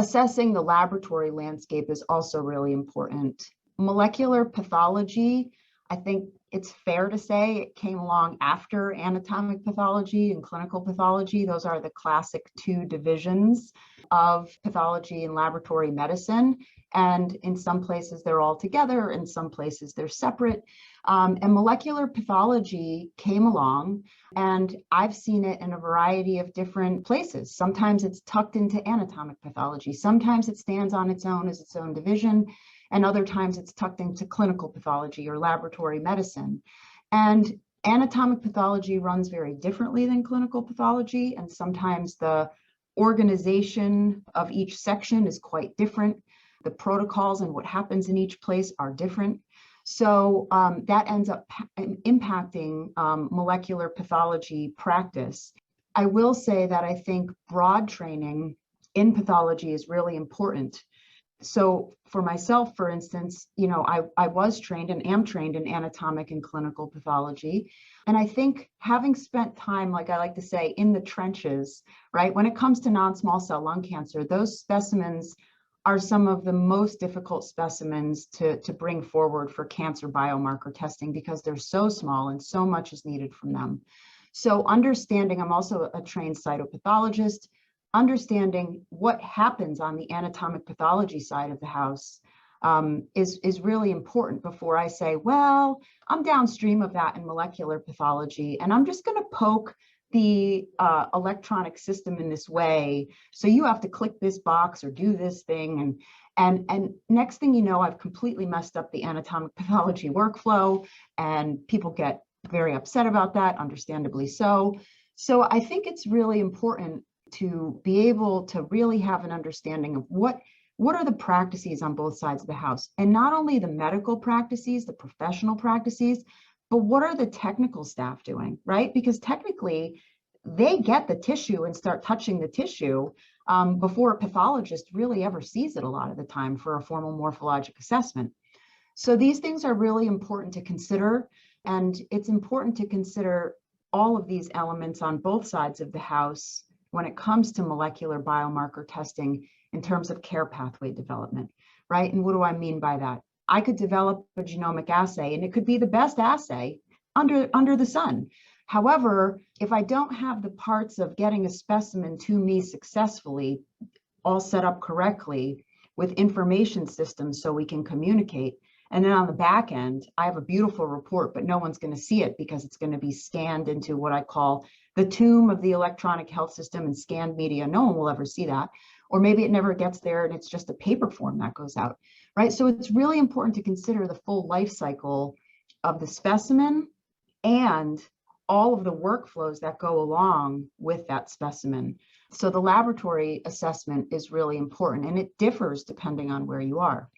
assessing the laboratory landscape is also really important. Molecular pathology, I think it's fair to say it came along after anatomic pathology and clinical pathology. Those are the classic two divisions of pathology and laboratory medicine. And in some places they're all together, in some places they're separate. And molecular pathology came along, and I've seen it in a variety of different places. Sometimes it's tucked into anatomic pathology. Sometimes it stands on its own as its own division. And other times it's tucked into clinical pathology or laboratory medicine. And anatomic pathology runs very differently than clinical pathology. And sometimes the organization of each section is quite different. The protocols and what happens in each place are different. So that ends up impacting molecular pathology practice. I will say that I think broad training in pathology is really important. So for myself, for instance, I was trained and am trained in anatomic and clinical pathology. And I think having spent time, like I like to say, in the trenches, right, when it comes to non-small cell lung cancer, those specimens are some of the most difficult specimens to bring forward for cancer biomarker testing because they're so small and so much is needed from them. So understanding, I'm also a trained cytopathologist, understanding what happens on the anatomic pathology side of the house is really important before I say, well, I'm downstream of that in molecular pathology, and I'm just going to poke the electronic system in this way. So you have to click this box or do this thing. And next thing you know, I've completely messed up the anatomic pathology workflow, and people get very upset about that, understandably so. So I think it's really important to be able to really have an understanding of what are the practices on both sides of the house, and not only the medical practices, the professional practices, but what are the technical staff doing, right? Because technically they get the tissue and start touching the tissue before a pathologist really ever sees it a lot of the time for a formal morphologic assessment. So these things are really important to consider, and it's important to consider all of these elements on both sides of the house when it comes to molecular biomarker testing in terms of care pathway development, right? And what do I mean by that? I could develop a genomic assay, and it could be the best assay under the sun. However, if I don't have the parts of getting a specimen to me successfully all set up correctly with information systems so we can communicate, and then on the back end, I have a beautiful report, but no one's going to see it because it's going to be scanned into what I call the tomb of the electronic health system and scanned media. No one will ever see that. Or maybe it never gets there and it's just a paper form that goes out, right? So it's really important to consider the full life cycle of the specimen and all of the workflows that go along with that specimen. So the laboratory assessment is really important, and it differs depending on where you are.